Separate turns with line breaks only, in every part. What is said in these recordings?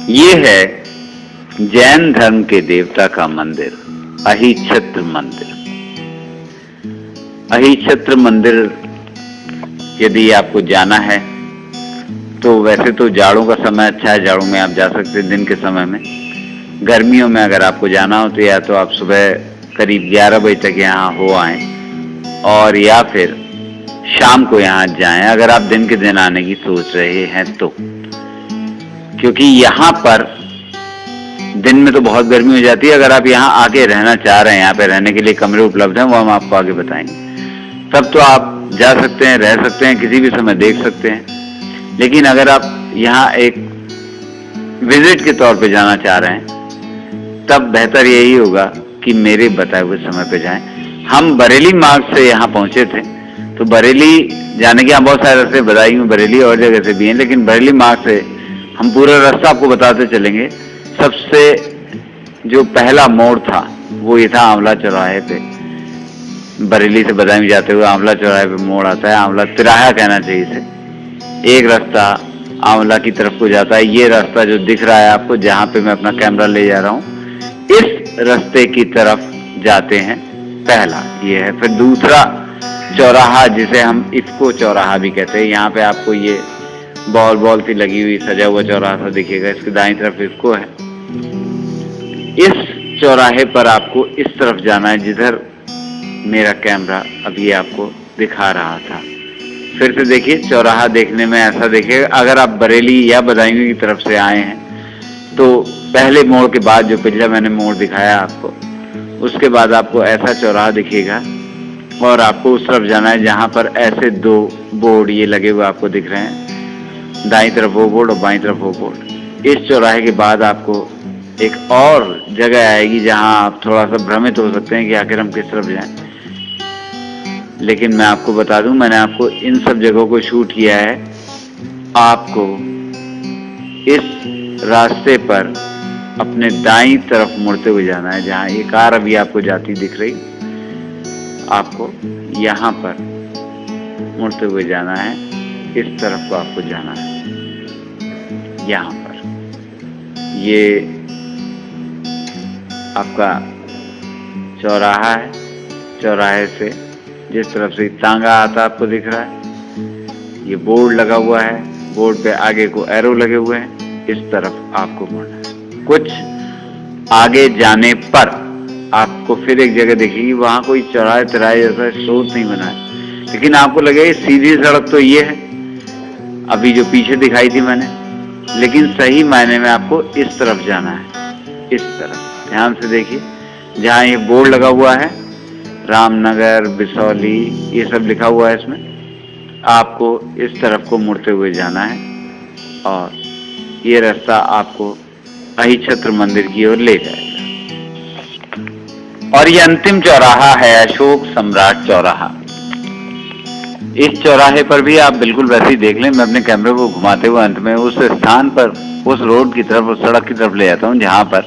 ये है जैन धर्म के देवता का मंदिर, अहिछत्र मंदिर। अहिछत्र मंदिर यदि आपको जाना है तो वैसे तो जाड़ों का समय अच्छा है, जाड़ों में आप जा सकते हैं दिन के समय में। गर्मियों में अगर आपको जाना हो तो या तो आप सुबह करीब 11 बजे तक यहाँ हो आए और या फिर शाम को यहाँ जाएं अगर आप दिन के दिन आने की सोच रहे हैं तो, क्योंकि यहाँ पर दिन में तो बहुत गर्मी हो जाती है। अगर आप यहाँ आके रहना चाह रहे हैं, यहाँ पे रहने के लिए कमरे उपलब्ध हैं, वो हम आपको आगे बताएंगे। तब तो आप जा सकते हैं, रह सकते हैं, किसी भी समय देख सकते हैं। लेकिन अगर आप यहाँ एक विजिट के तौर पे जाना चाह रहे हैं तब बेहतर यही होगा कि मेरे बताए हुए समय पे जाएं। हम बरेली मार्ग से यहाँ पहुंचे थे, तो बरेली जाने के यहाँ बहुत सारे रास्ते, बदायूं में बरेली और जगह से भी हैं, लेकिन बरेली मार्ग से हम पूरा रास्ता आपको बताते चलेंगे। सबसे जो पहला मोड़ था वो ये था आंवला चौराहे पे, बरेली से बदायूं जाते हुए आंवला चौराहे पे मोड़ आता है, आंवला तिराहा कहना चाहिए इसे। एक रास्ता आंवला की तरफ को जाता है, ये रास्ता जो दिख रहा है आपको जहाँ पे मैं अपना कैमरा ले जा रहा हूँ, इस रास्ते की तरफ जाते हैं। पहला ये है। फिर दूसरा चौराहा जिसे हम इफ्को चौराहा भी कहते हैं, यहाँ पे आपको ये बॉल सी लगी हुई सजा हुआ चौराहा सा दिखेगा, इसके दाईं तरफ इफ्को है। इस चौराहे पर आपको इस तरफ जाना है जिधर मेरा कैमरा अभी आपको दिखा रहा था। फिर से देखिए, चौराहा देखने में ऐसा देखिएगा। अगर आप बरेली या बदायूं की तरफ से आए हैं तो पहले मोड़ के बाद जो पिछला मैंने मोड़ दिखाया आपको, उसके बाद आपको ऐसा चौराहा दिखेगा और आपको उस तरफ जाना है जहां पर ऐसे दो बोर्ड ये लगे हुए आपको दिख रहे हैं, दाईं तरफ वो बोर्ड और बाईं तरफ वो बोर्ड। इस चौराहे के बाद आपको एक और जगह आएगी जहां आप थोड़ा सा भ्रमित हो सकते हैं कि आखिर हम किस तरफ जाएं, लेकिन मैं आपको बता दूं, मैंने आपको इन सब जगहों को शूट किया है। आपको इस रास्ते पर अपने दाईं तरफ मुड़ते हुए जाना है, जहां ये कार अभी आपको जाती दिख रही, आपको यहाँ पर मुड़ते हुए जाना है। इस तरफ को आपको जाना है। यहाँ पर ये आपका चौराहा है। चौराहे से जिस तरफ से तांगा आता आपको दिख रहा है, ये बोर्ड लगा हुआ है, बोर्ड पे आगे को एरो लगे हुए हैं, इस तरफ आपको मुड़ना है। कुछ आगे जाने पर आपको फिर एक जगह दिखेगी, वहां कोई चौराहे तिराहे जैसा स्रोत नहीं बना है, लेकिन आपको लगेगा सीधी सड़क तो ये है अभी जो पीछे दिखाई थी मैंने, लेकिन सही मायने में आपको इस तरफ जाना है। इस तरफ ध्यान से देखिए, जहाँ ये बोर्ड लगा हुआ है रामनगर, बिसौली, ये सब लिखा हुआ है इसमें, आपको इस तरफ को मुड़ते हुए जाना है और ये रास्ता आपको अहिछत्र मंदिर की ओर ले जाएगा। और ये अंतिम चौराहा है अशोक सम्राट चौराहा। इस चौराहे पर भी आप बिल्कुल वैसे ही देख लें, मैं अपने कैमरे को घुमाते हुए अंत में उस स्थान पर, उस रोड की तरफ, उस सड़क की तरफ ले जाता हूँ जहां पर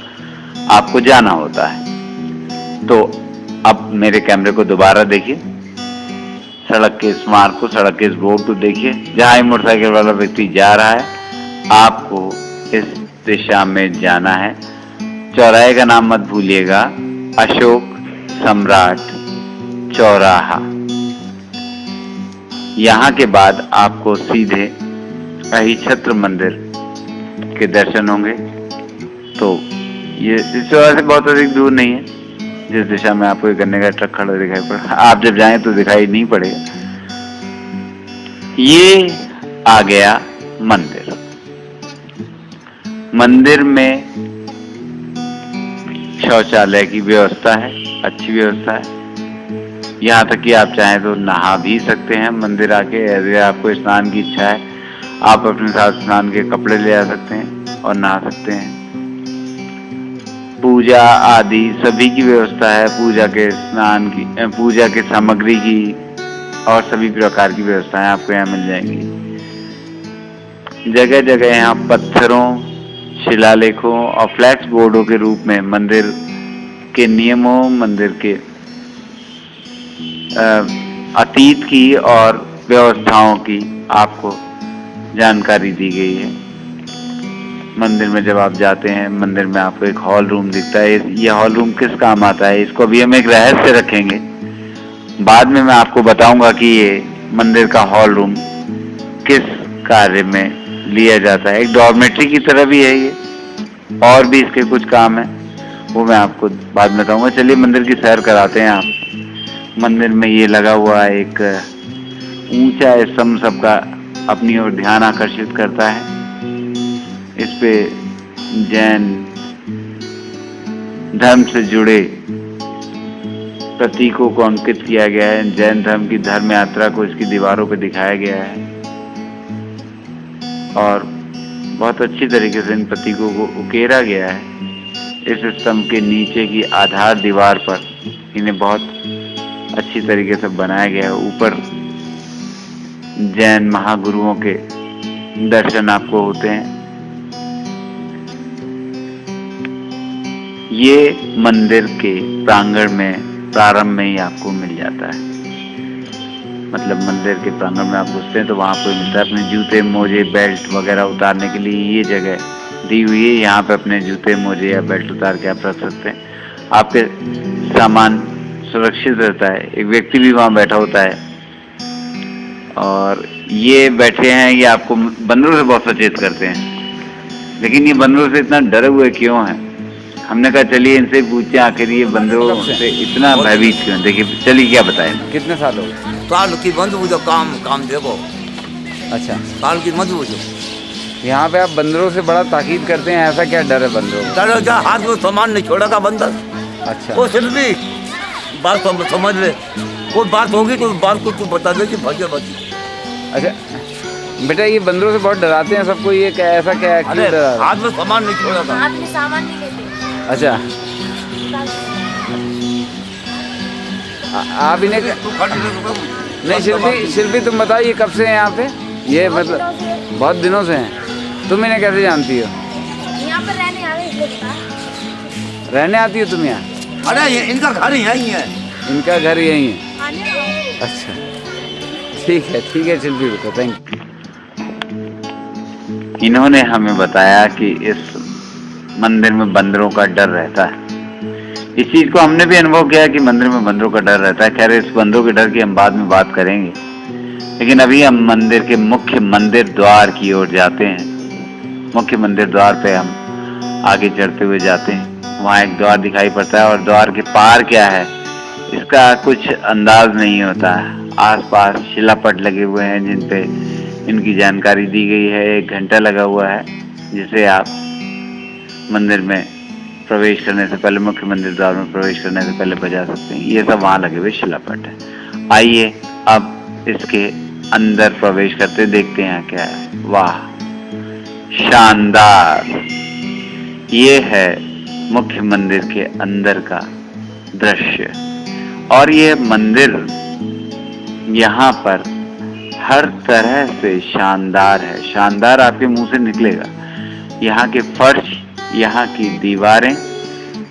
आपको जाना होता है। तो अब मेरे कैमरे को दोबारा देखिए, सड़क के इस मार्ग को, सड़क के इस बोर्ड को देखिए, जहां ये मोटरसाइकिल वाला व्यक्ति जा रहा है, आपको इस दिशा में जाना है। चौराहे का नाम मत भूलिएगा, अशोक सम्राट चौराहा। यहाँ के बाद आपको सीधे अहिछत्र मंदिर के दर्शन होंगे। तो ये इस चौराहे से बहुत अधिक दूर नहीं है, जिस दिशा में आपको गन्ने का ट्रक खड़ा दिखाई पड़ा, आप जब जाएं तो दिखाई नहीं पड़ेगा। ये आ गया मंदिर। मंदिर में शौचालय की व्यवस्था है, अच्छी व्यवस्था है। यहाँ तक कि आप चाहें तो नहा भी सकते हैं मंदिर आके। यदि आपको स्नान की इच्छा है, आप अपने साथ स्नान के कपड़े ले आ सकते हैं और नहा सकते हैं। पूजा आदि सभी की व्यवस्था है, पूजा के स्नान की, पूजा के सामग्री की और सभी प्रकार की व्यवस्थाएं आपको यहाँ मिल जाएंगी। जगह जगह यहाँ पत्थरों, शिलालेखों और फ्लैक्स बोर्डों के रूप में मंदिर के नियमों, मंदिर के अतीत की और व्यवस्थाओं की आपको जानकारी दी गई है। मंदिर में जब आप जाते हैं, मंदिर में आपको एक हॉल रूम दिखता है। ये हॉल रूम किस काम आता है, इसको अभी हम एक रहस्य रखेंगे। बाद में मैं आपको बताऊंगा कि ये मंदिर का हॉल रूम किस कार्य में लिया जाता है। एक डॉर्मेट्री की तरह भी है ये, और भी इसके कुछ काम है, वो मैं आपको बाद में बताऊंगा। चलिए मंदिर की सैर कराते हैं आप। मंदिर में ये लगा हुआ एक ऊंचा स्तंभ सबका अपनी ओर ध्यान आकर्षित करता है। इस पे जैन धर्म से जुड़े प्रतीकों को अंकित किया गया है। जैन धर्म की धर्म यात्रा को इसकी दीवारों पर दिखाया गया है और बहुत अच्छी तरीके से इन प्रतीकों को उकेरा गया है। इस स्तंभ के नीचे की आधार दीवार पर इन्हें बहुत अच्छी तरीके से बनाया गया है। ऊपर जैन महागुरुओं के दर्शन आपको होते हैं। ये मंदिर के प्रांगण में प्रारंभ में ही आपको मिल जाता है। मतलब मंदिर के प्रांगण में आप घुसते हैं तो वहाँ पे मिलता है। अपने जूते मोजे बेल्ट वगैरह उतारने के लिए ये जगह दी हुई है। यहाँ पे अपने जूते मोजे या बेल्ट उतार के आप रख सकते हैं। आपके सामान सुरक्षित रहता है। एक व्यक्ति भी वहाँ बैठा होता है और ये बैठे हैं, ये आपको बंदरों से बहुत सचेत करते हैं। लेकिन ये बंदरों से इतना डरे हुए क्यों हैं? हमने कहा चलिए इनसे पूछते हैं आखिर ये बंदरों से इतना भयभीत क्यों। देखिए चलिए क्या बताएं।
कितने साल हो गए?
साल की बंद हो जो काम देखो।
अच्छा,
साल की मत हो जो।
यहाँ पे आप बंदरों से बड़ा ताकीद करते हैं, ऐसा क्या डर है बंदरों को?
चलो जा, हाथ में सामान नहीं छोड़ेगा बंदर।
अच्छा,
वो सिर्फ भी बात समझ ले, कोई बात होगी तो बात को तू बता दे कि भगे बची।
अच्छा बेटा, ये बंदरों से बहुत डराते हैं सबको, ये क्या ऐसा क्या है, क्यों
अरे
डरा रहे हैं?
हाथ में सामान नहीं छोड़ेगा।
हाथ में सामान नहीं लेते।
अच्छा, आप इन्हें
तू खड़ी रह, रुको।
नहीं शिल्पी तुम बताओ ये कब से हैं यहाँ पे? ये मतलब बहुत दिनों से हैं। तुम इन्हें कैसे जानती हो?
यहाँ पर रहने आ गए।
रहने आती हो तुम यहाँ?
अरे इनका घर यही है।
इनका घर यहीं है?
आने दो।
अच्छा ठीक है शिल्पी बेटा, थैंक यू।
इन्होंने हमें बताया कि इस मंदिर में बंदरों का डर रहता है। इस चीज को हमने भी अनुभव किया कि मंदिर में बंदरों का डर रहता है। खैर इस बंदरों के डर की हम बाद में बात करेंगे, लेकिन अभी हम मंदिर के मुख्य मंदिर द्वार की ओर जाते हैं। मुख्य मंदिर द्वार पे हम आगे चढ़ते हुए जाते हैं। वहाँ एक द्वार दिखाई पड़ता है और द्वार के पार क्या है इसका कुछ अंदाज नहीं होता। आसपास शिलापट लगे हुए हैं जिन पे इनकी जानकारी दी गई है। एक घंटा लगा हुआ है जिसे आप मंदिर में प्रवेश करने से पहले, मुख्य मंदिर द्वार में प्रवेश करने से पहले बजा सकते हैं। ये सब वहाँ लगे हुए शिलापट है। आइए अब इसके अंदर प्रवेश करते देखते हैं क्या है। वाह शानदार! ये है मुख्य मंदिर के अंदर का दृश्य। और ये मंदिर यहाँ पर हर तरह से शानदार है। शानदार आपके मुंह से निकलेगा। यहाँ के फर्श, यहाँ की दीवारें,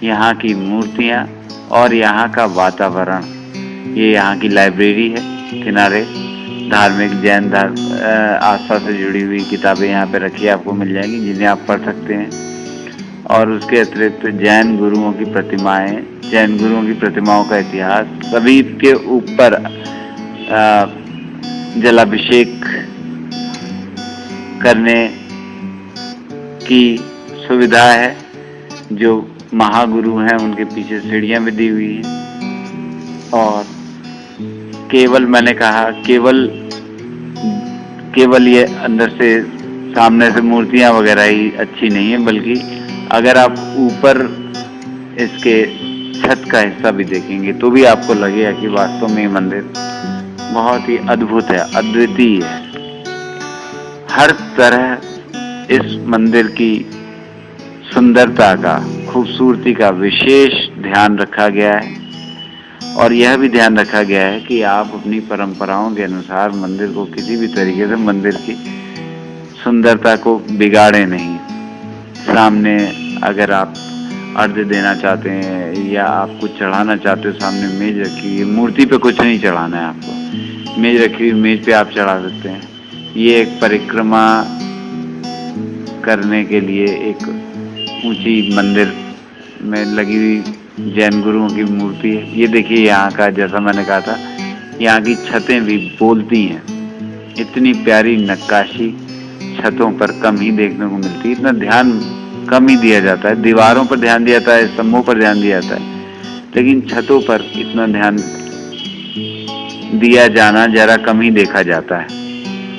यहाँ की मूर्तियाँ और यहाँ का वातावरण। ये यहाँ की लाइब्रेरी है। किनारे धार्मिक जैन आस्था से जुड़ी हुई किताबें यहाँ पे रखी आपको मिल जाएंगी जिन्हें आप पढ़ सकते हैं। और उसके अतिरिक्त जैन गुरुओं की प्रतिमाएं, जैन गुरुओं की प्रतिमाओं का इतिहास, सभी के ऊपर जलाभिषेक करने की सुविधा है। जो महागुरु हैं उनके पीछे सीढ़ियां भी दी हुई हैं। और केवल मैंने कहा केवल ये अंदर से सामने से मूर्तियां वगैरह ही अच्छी नहीं है, बल्कि अगर आप ऊपर इसके छत का हिस्सा भी देखेंगे तो भी आपको लगेगा कि वास्तव में ये मंदिर बहुत ही अद्भुत है, अद्वितीय है। हर तरह इस मंदिर की सुंदरता का, खूबसूरती का विशेष ध्यान रखा गया है। और यह भी ध्यान रखा गया है कि आप अपनी परंपराओं के अनुसार मंदिर को किसी भी तरीके से मंदिर की सुंदरता को बिगाड़े नहीं। सामने अगर आप अर्घ्य देना चाहते हैं या आप कुछ चढ़ाना चाहते हो, सामने मेज रखी है। मूर्ति पे कुछ नहीं चढ़ाना है आपको, मेज रखी हुई मेज पे आप चढ़ा सकते हैं। ये एक परिक्रमा करने के लिए एक ऊंची मंदिर में लगी हुई जैन गुरुओं की मूर्ति है। ये देखिए यहाँ का, जैसा मैंने कहा था, यहाँ की छतें भी बोलती हैं। इतनी प्यारी नक्काशी छतों पर कम ही देखने को मिलती है। इतना ध्यान कम ही दिया जाता है। दीवारों पर ध्यान दिया जाता है, स्तंभों पर ध्यान दिया जाता है, लेकिन छतों पर इतना ध्यान दिया जाना जरा कम ही देखा जाता है।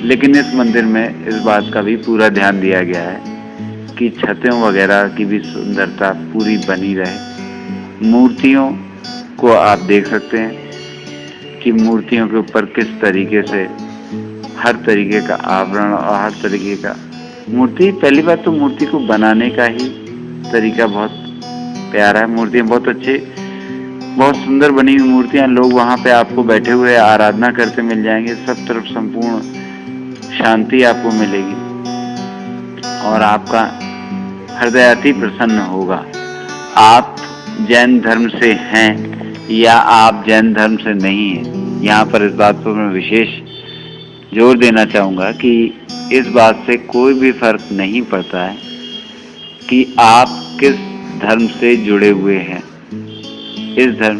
लेकिन इस मंदिर में इस बात का भी पूरा ध्यान दिया गया है कि छतें वगैरह की भी सुंदरता पूरी बनी रहे। मूर्तियों को आप देख सकते हैं कि मूर्तियों के ऊपर किस तरीके से हर तरीके का आवरण और हर तरीके का मूर्ति, पहली बात तो मूर्ति को बनाने का ही तरीका बहुत प्यारा है। मूर्तियाँ बहुत अच्छे, बहुत सुंदर बनी हुई मूर्तियाँ। लोग वहाँ पे आपको बैठे हुए आराधना करते मिल जाएंगे। सब तरफ संपूर्ण शांति आपको मिलेगी और आपका हृदय अति प्रसन्न होगा। आप जैन धर्म से हैं या आप जैन धर्म से नहीं हैं, यहाँ पर इस बात पर मैं विशेष जोर देना चाहूँगा कि इस बात से कोई भी फर्क नहीं पड़ता है कि आप किस धर्म से जुड़े हुए हैं। इस धर्म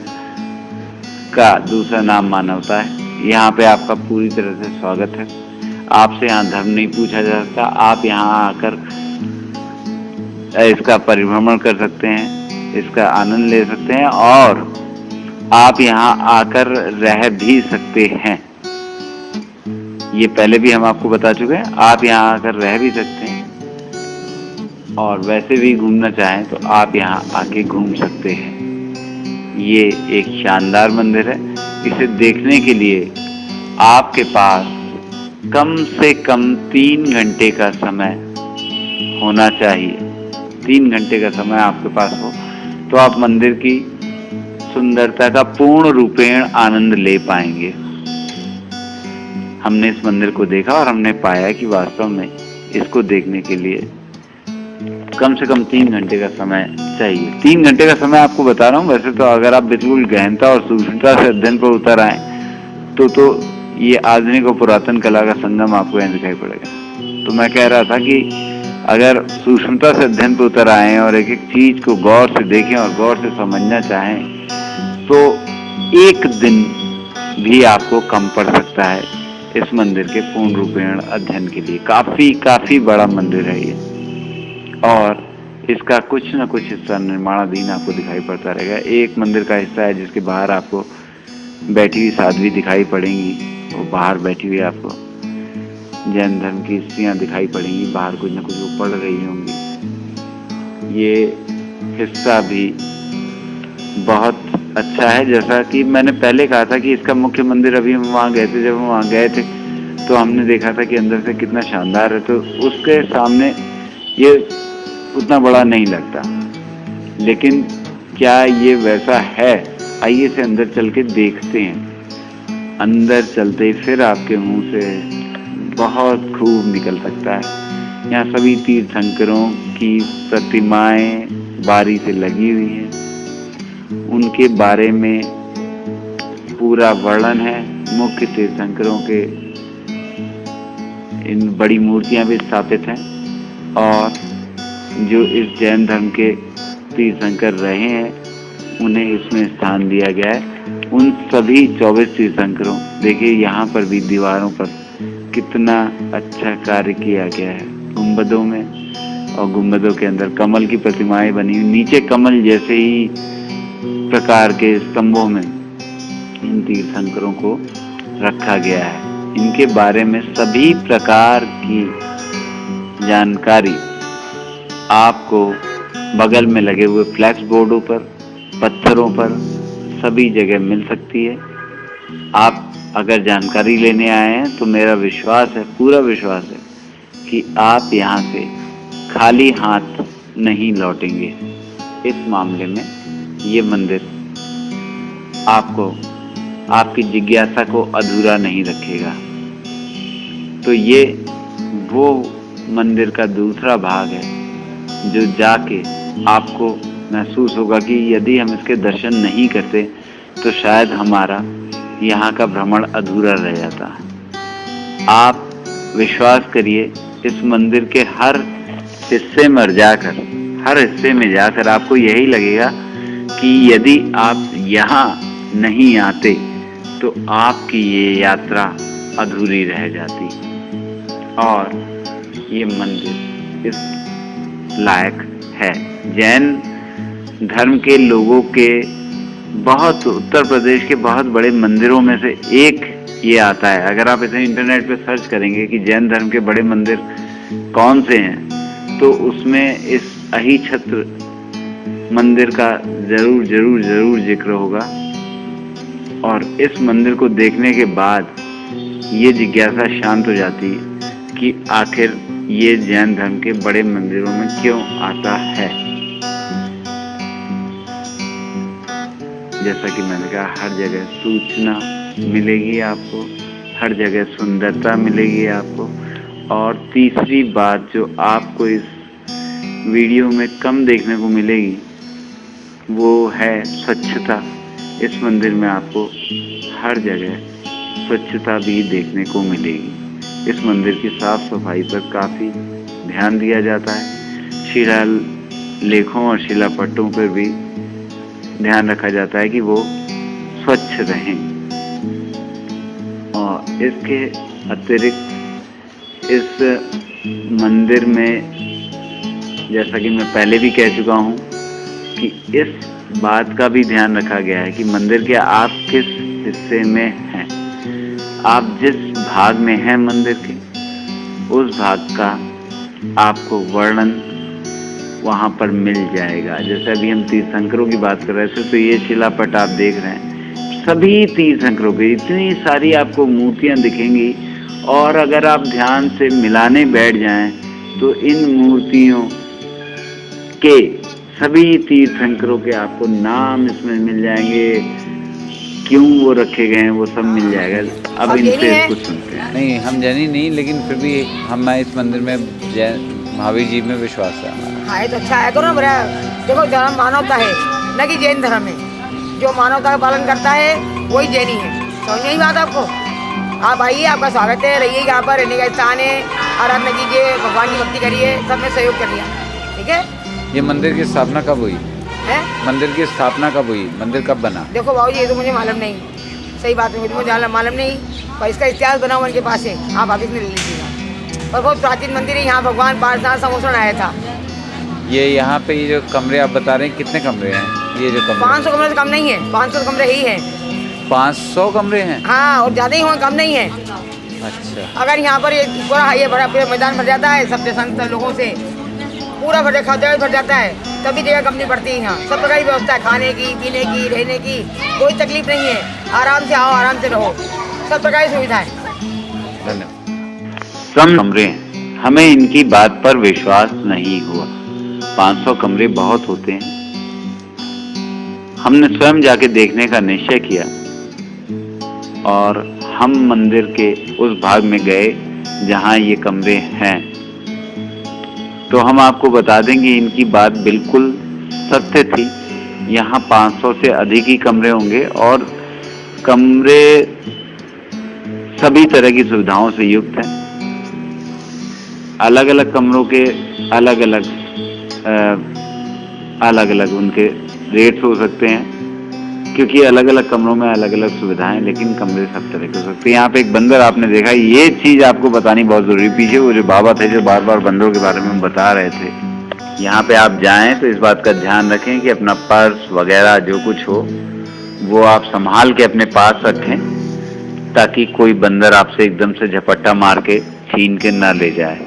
का दूसरा नाम मानवता है। यहाँ पे आपका पूरी तरह से स्वागत है। आपसे यहाँ धर्म नहीं पूछा जा सकता। आप यहाँ आकर इसका परिभ्रमण कर सकते हैं, इसका आनंद ले सकते हैं और आप यहाँ आकर रह भी सकते हैं। ये पहले भी हम आपको बता चुके हैं। आप यहाँ आकर रह भी सकते हैं और वैसे भी घूमना चाहें तो आप यहाँ आके घूम सकते हैं। ये एक शानदार मंदिर है। इसे देखने के लिए आपके पास कम से कम 3 घंटे का समय होना चाहिए। 3 घंटे का समय आपके पास हो तो आप मंदिर की सुंदरता का पूर्ण रूपेण आनंद ले पाएंगे। हमने इस मंदिर को देखा और हमने पाया कि वास्तव में इसको देखने के लिए कम से कम 3 घंटे का समय चाहिए। 3 घंटे का समय आपको बता रहा हूँ। वैसे तो अगर आप बिल्कुल गहनता और सूक्ष्मता से अध्ययन पर उतर आए तो ये आधुनिक और पुरातन कला का संगम आपको यहाँ दिखाई पड़ेगा। तो मैं कह रहा था कि अगर सूक्ष्मता से अध्ययन पर उतर आए और एक एक चीज को गौर से देखें और गौर से समझना चाहें तो 1 दिन भी आपको कम पड़ सकता है इस मंदिर के पूर्ण रूपेण अध्ययन के लिए। काफी बड़ा मंदिर है ये और इसका कुछ न कुछ हिस्सा निर्माणाधीन आपको दिखाई पड़ता रहेगा। एक मंदिर का हिस्सा है जिसके बाहर आपको बैठी हुई साध्वी दिखाई पड़ेंगी। वो बाहर बैठी हुई आपको जैन धर्म की स्त्रियां दिखाई पड़ेंगी। बाहर कुछ न कुछ वो पढ़ रही होंगी। ये हिस्सा भी बहुत अच्छा है। जैसा कि मैंने पहले कहा था कि इसका मुख्य मंदिर, अभी हम वहाँ गए थे, जब हम वहाँ गए थे तो हमने देखा था कि अंदर से कितना शानदार है। तो उसके सामने ये उतना बड़ा नहीं लगता, लेकिन क्या ये वैसा है? आइए से अंदर चल के देखते हैं। अंदर चलते ही फिर आपके मुंह से बहुत खूब निकल सकता है। यहाँ सभी तीर्थंकरों की प्रतिमाएं बारी से लगी हुई हैं। उनके बारे में पूरा वर्णन है। मुख्य तीर्थंकरों के इन बड़ी मूर्तियां भी स्थापित हैं और जो इस जैन धर्म के तीर्थंकर रहे हैं उन्हें इसमें स्थान दिया गया है। उन सभी 24 तीर्थंकरों, देखिए यहाँ पर भी दीवारों पर कितना अच्छा कार्य किया गया है गुंबदों में, और गुंबदों के अंदर कमल की प्रतिमाएं बनी हुई। नीचे कमल जैसे ही प्रकार के स्तंभों में इन तीर्थंकरों को रखा गया है। इनके बारे में सभी प्रकार की जानकारी आपको बगल में लगे हुए फ्लैक्स बोर्डों पर, पत्थरों पर सभी जगह मिल सकती है। आप अगर जानकारी लेने आए हैं तो मेरा विश्वास है, पूरा विश्वास है कि आप यहाँ से खाली हाथ नहीं लौटेंगे। इस मामले में ये मंदिर आपको, आपकी जिज्ञासा को अधूरा नहीं रखेगा। तो ये वो मंदिर का दूसरा भाग है जो जाके आपको महसूस होगा कि यदि हम इसके दर्शन नहीं करते तो शायद हमारा यहाँ का भ्रमण अधूरा रह जाता। आप विश्वास करिए, इस मंदिर के हर हिस्से में जाकर, हर हिस्से में जाकर आपको यही लगेगा कि यदि आप यहाँ नहीं आते तो आपकी ये यात्रा अधूरी रह जाती। और ये मंदिर इस लायक है। जैन धर्म के लोगों के बहुत, उत्तर प्रदेश के बहुत बड़े मंदिरों में से एक ये आता है। अगर आप इसे इंटरनेट पे सर्च करेंगे कि जैन धर्म के बड़े मंदिर कौन से हैं, तो उसमें इस अहिछत्र मंदिर का जरूर जरूर जरूर जिक्र होगा। और इस मंदिर को देखने के बाद ये जिज्ञासा शांत हो जाती है कि आखिर ये जैन धर्म के बड़े मंदिरों में क्यों आता है। जैसा कि मैंने कहा, हर जगह सूचना मिलेगी आपको, हर जगह सुंदरता मिलेगी आपको। और तीसरी बात जो आपको इस वीडियो में कम देखने को मिलेगी वो है स्वच्छता। इस मंदिर में आपको हर जगह स्वच्छता भी देखने को मिलेगी। इस मंदिर की साफ सफाई पर काफ़ी ध्यान दिया जाता है। शिलालेखों और शिलापट्टों पर भी ध्यान रखा जाता है कि वो स्वच्छ रहें। और इसके अतिरिक्त इस मंदिर में, जैसा कि मैं पहले भी कह चुका हूँ, कि इस बात का भी ध्यान रखा गया है कि मंदिर के आप किस हिस्से में हैं। आप जिस भाग में हैं मंदिर के, उस भाग का आपको वर्णन वहाँ पर मिल जाएगा। जैसे अभी हम तीर्थंकरों की बात कर रहे थे, तो ये शिलापट आप देख रहे हैं, सभी तीर्थंकरों की इतनी सारी आपको मूर्तियाँ दिखेंगी। और अगर आप ध्यान से मिलाने बैठ जाएं तो इन मूर्तियों के, सभी तीर्थंकरों के आपको नाम इसमें मिल जाएंगे, क्यों वो रखे गए हैं वो सब मिल जाएगा। अब इनसे कुछ सुनते हैं।
नहीं, हम जैनी नहीं, लेकिन फिर भी हमें इस मंदिर में जैन महावीर जी में विश्वास है हमारा।
हाँ, ये तो अच्छा है। करो ना बड़ा, देखो धर्म मानवता है, न कि जैन धर्म है। जो मानवता का पालन करता है वही जैनी है। समझ में ही बात आपको? आप आइए, आपका स्वागत है। रहिए यहाँ पर, रहने का स्थान है। आराधना कीजिए, भगवान की भक्ति करिए, सब में सहयोग करिए, ठीक है।
ये मंदिर की स्थापना कब हुई
है?
मंदिर की स्थापना कब हुई? मंदिर कब बना?
देखो बाबू जी, ये तो मुझे मालूम नहीं, सही बात है, मुझे मालूम नहीं। पर इसका इतिहास बना हुआ उनके पास है, आप ऑफिस में ले लीजिएगा। और बहुत प्राचीन मंदिर है। यहाँ भगवान पार्षद समोसण आया था।
ये यहाँ पे ये जो कमरे आप बता रहे हैं, कितने कमरे हैं? ये जो कमरे
500 कमरे से कम नहीं है, 500 कमरे ही हैं।
500 कमरे हैं?
हाँ, और ज़्यादा ही हों, कम नहीं है।
अच्छा।
अगर यहाँ पर ये पूरा ये बड़ा पूरा मैदान भर जाता है सब संत लोगों से, पूरा भर भर जाता है, तभी जगह कम नहीं पड़ती है। यहाँ सब प्रकार की व्यवस्था है, खाने की, पीने की, रहने की, कोई तकलीफ नहीं है। आराम से आओ, आराम से रहो, सब प्रकार की सुविधा है।
धन्यवाद।
कम कमरे हैं, हमें इनकी बात पर विश्वास नहीं हुआ। 500 कमरे बहुत होते हैं। हमने स्वयं जाके देखने का निश्चय किया और हम मंदिर के उस भाग में गए जहां ये कमरे हैं। तो हम आपको बता देंगे, इनकी बात बिल्कुल सत्य थी। यहाँ 500 से अधिक ही कमरे होंगे और कमरे सभी तरह की सुविधाओं से युक्त हैं। अलग अलग कमरों के अलग अलग उनके रेट्स हो सकते हैं, क्योंकि अलग अलग कमरों में अलग अलग सुविधाएं, लेकिन कमरे सब तरह के हो सकते हैं। यहाँ पे एक बंदर आपने देखा, ये चीज आपको बतानी बहुत जरूरी। पीछे वो जो बाबा थे जो बार बार बंदरों के बारे में बता रहे थे, यहाँ पे आप जाएं तो इस बात का ध्यान रखें कि अपना पर्स वगैरह जो कुछ हो वो आप संभाल के अपने पास रखें, ताकि कोई बंदर आपसे एकदम से झपट्टा मार के छीन के ना ले जाए।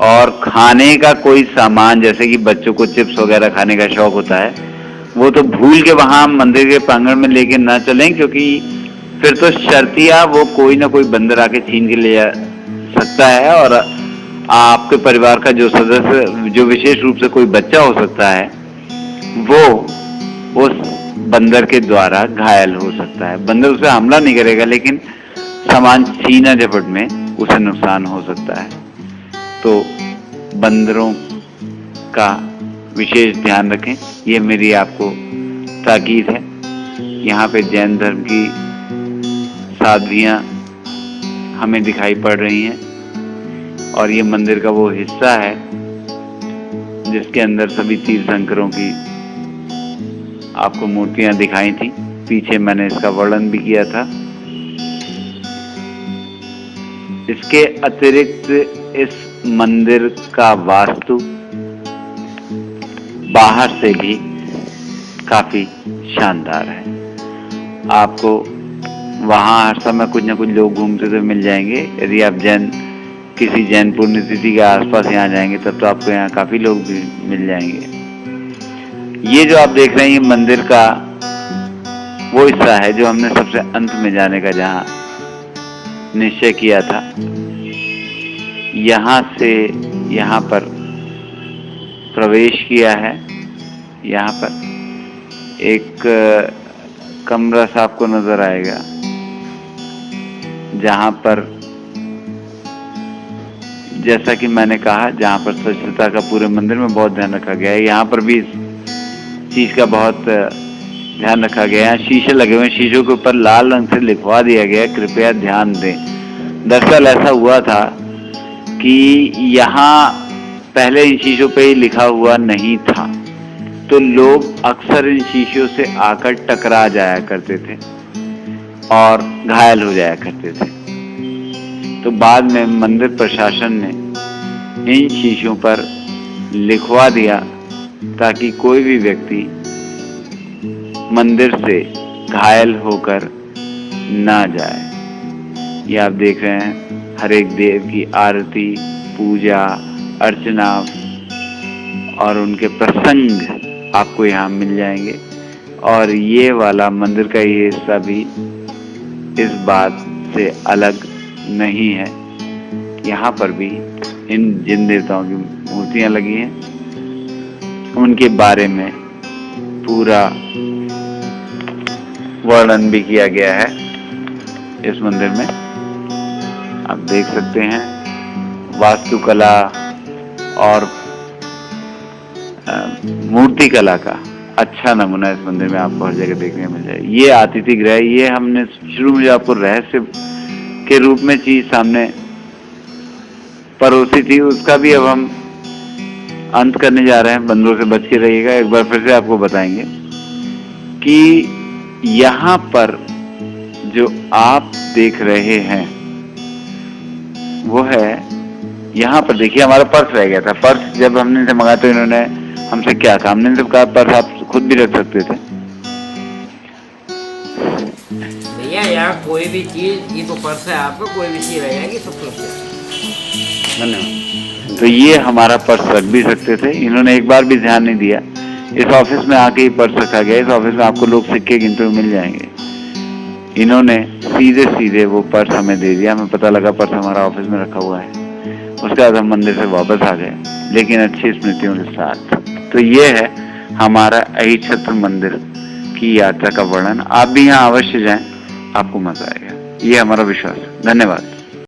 और खाने का कोई सामान, जैसे कि बच्चों को चिप्स वगैरह खाने का शौक होता है, वो तो भूल के वहां मंदिर के प्रांगण में लेके ना चलें, क्योंकि फिर तो शर्तिया वो कोई ना कोई बंदर आके छीन के ले जा सकता है और आपके परिवार का जो सदस्य, जो विशेष रूप से कोई बच्चा हो सकता है, वो उस बंदर के द्वारा घायल हो सकता है। बंदर उसे हमला नहीं करेगा, लेकिन सामान छीना झपट में उसे नुकसान हो सकता है। तो बंदरों का विशेष ध्यान रखें, ये मेरी आपको ताकीद है। यहाँ पे जैन धर्म की साधवियाँ हमें दिखाई पड़ रही हैं और ये मंदिर का वो हिस्सा है जिसके अंदर सभी तीर्थंकरों की आपको मूर्तियां दिखाई थी। पीछे मैंने इसका वर्णन भी किया था। इसके अतिरिक्त इस मंदिर का वास्तु बाहर से भी काफी शानदार है। आपको वहां हर समय कुछ न कुछ लोग घूमते हुए मिल जाएंगे। यदि आप किसी जैन पुण्यतिथि के आसपास यहाँ जाएंगे तब तो आपको यहाँ काफी लोग भी मिल जाएंगे। ये जो आप देख रहे हैं, ये मंदिर का वो हिस्सा है जो हमने सबसे अंत में जाने का जहाँ निश्चय किया था। यहाँ से यहाँ पर प्रवेश किया है। यहाँ पर एक कमरा सा आपको नजर आएगा जहाँ पर, जैसा कि मैंने कहा, जहाँ पर स्वच्छता का पूरे मंदिर में बहुत ध्यान रखा गया है। यहाँ पर भी इस चीज का बहुत ध्यान रखा गया है। शीशे लगे हुए हैं, शीशों के ऊपर लाल रंग से लिखवा दिया गया है, कृपया ध्यान दें। दरअसल ऐसा हुआ था कि यहाँ पहले इन शीशों पे ही लिखा हुआ नहीं था, तो लोग अक्सर इन शीशों से आकर टकरा जाया करते थे और घायल हो जाया करते थे। तो बाद में मंदिर प्रशासन ने इन शीशों पर लिखवा दिया ताकि कोई भी व्यक्ति मंदिर से घायल होकर ना जाए। ये आप देख रहे हैं, हर एक देव की आरती, पूजा अर्चना और उनके प्रसंग आपको यहाँ मिल जाएंगे। और ये वाला मंदिर का ये हिस्सा भी इस बात से अलग नहीं है। यहाँ पर भी इन जिन देवताओं की मूर्तियां लगी हैं, उनके बारे में पूरा वर्णन भी किया गया है इस मंदिर में। आप देख सकते हैं वास्तुकला और मूर्ति कला का अच्छा नमूना इस मंदिर में आपको हर जगह देखने को मिल जाए। ये अतिथि गृह, ये हमने शुरू में जो आपको रहस्य के रूप में चीज सामने परोसी थी, उसका भी अब हम अंत करने जा रहे हैं। बंदरों से बच के रहिएगा। एक बार फिर से आपको बताएंगे कि यहाँ पर जो आप देख रहे हैं वो है, यहाँ पर देखिए हमारा पर्स रह गया था। पर्स जब हमने इनसे मंगाया तो इन्होंने हमसे क्या कहा, हमने इनसे कहा पर्स आप खुद भी रख सकते थे।
भैया यार कोई भी चीज, ये तो पर्स है आपका, कोई भी चीज रह जाएगी सब कुछ।
धन्यवाद। तो ये हमारा पर्स रख भी सकते थे, इन्होंने एक बार भी ध्यान नहीं दिया। इस ऑफिस में आके ही पर्स रखा गया। इस ऑफिस में आपको लोग सिक्के गिनते हुए मिल जाएंगे। इन्होंने सीधे सीधे वो पर्स हमें दे दिया। हमें पता लगा पर्स हमारा ऑफिस में रखा हुआ है। उसके बाद हम मंदिर से वापस आ गए, लेकिन अच्छी स्मृतियों के साथ। तो ये है हमारा अहिच्छत्र मंदिर की यात्रा का वर्णन। आप भी यहाँ अवश्य जाएं, आपको मजा आएगा, ये हमारा विश्वास है। धन्यवाद।